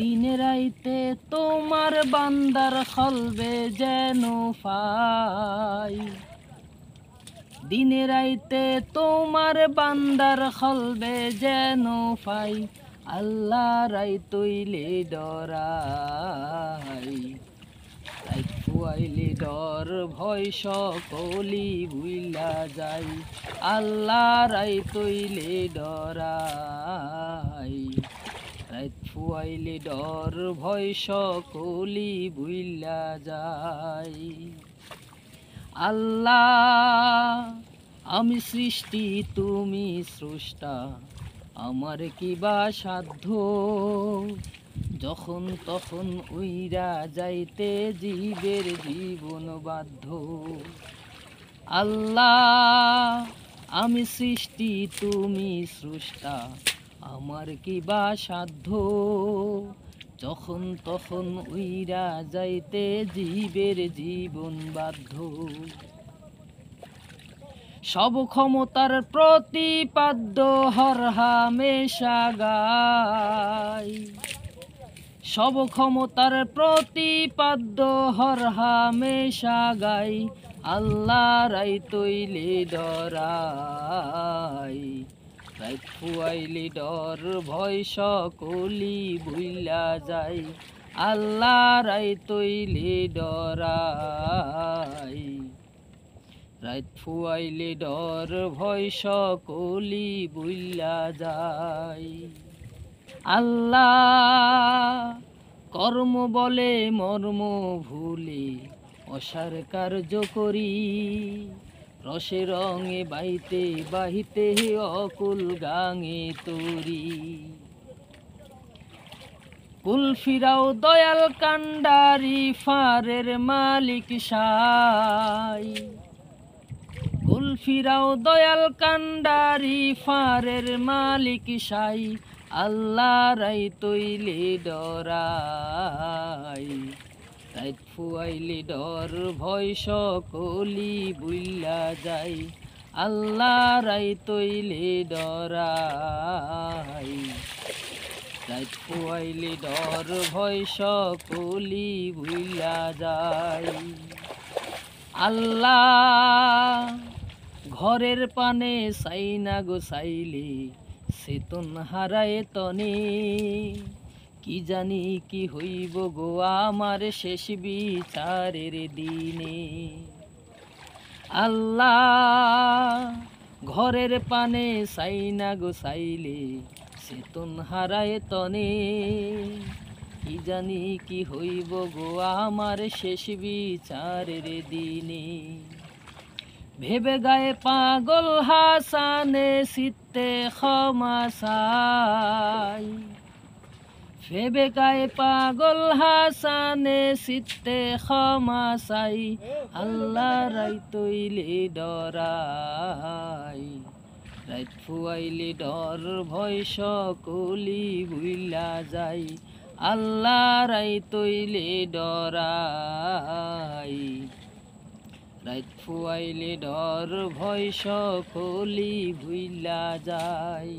দিনে রাইতে তোমার বান্দার খলবে যেন পাই, দিনে রাইতে তোমার বান্দার খলবে যেন পাই, আল্লাহ রাই তৈলে ডরাই, রাই ফুয়াইলে ডর ভয় সকলি ভুইলা যাই, আল্লাহ রাই তৈলে ডরাই, রাত ফুয়াইলে ডর ভয় সকলি ভুইলা যাই। আল্লাহ আমি সৃষ্টি তুমি স্রষ্টা, আমার কিবা সাধ্য, যখন তখন উইরা যাইতে জীবের জীবন বাধ্য। আল্লাহ আমি সৃষ্টি তুমি স্রষ্টা, আমার কিবা সাধ্য, যখন তখন উইরা যাইতে জীবের জীবন বাধ্য। সব ক্ষমতার প্রতিপাদ্য হর হামেশা গাই, সব ক্ষমতার প্রতিপাদ্য হর হামেশা গাই, আল্লাহ রাই তৈলে ডরাই, রাত ফুয়াইলে ডর ভয় সকলি ভুইলা যাই, আল্লাহ রাই তৈলে ডরাই, রাত ফুয়াইলে ডর ভয় সকলি ভুইলা যাই। আল্লাহ কর্ম বলে মর্ম ভুলে অসার কার্য করি, রসে রঙে বাইতে বাহিতে অকুল গাঙে তরি, কুল ফিরাও দয়াল কান্ডারি ফারের মালিক সাই, কুল ফিরাও দয়াল কান্ডারি ফারের মালিক সাই, আল্লাহ রাই তৈলে ডরাই, রাত ফুয়াইলে ডর ভয় সকলি ভুইলা যাই, আল্লাহ রাই তৈলে ডরাই, রাত ফুয়াইলে ডর ভয় সকলি ভুইলা যাই। আল্লাহ ঘরের পানে সাইনা গো সাইলে চেতন হারায় তনে, কি জানি কি হইব গো আমার শেষ বিচারের দিনে। আল্লাহ ঘরের পানে সাইনা গো সাইলে চেতন হারায় তনে, কি জানি কি হইব গো আমার শেষ বিচারের দিনে। ভেবে গায়ে পাগল হাসানে সিতে ক্ষমা চাই, ভেবে গায়ে পাগল হাসানে সিতে ক্ষমা চাই, আল্লাহ রাই তৈলে ডরাই, রাত ফুয়াইলে ডর ভয় সকলি ভুইলা যাই, আল্লাহ রাই তৈলে ডরাই, রাত ফুয়াইলে ডর ভয় সকলি ভুইলা যাই।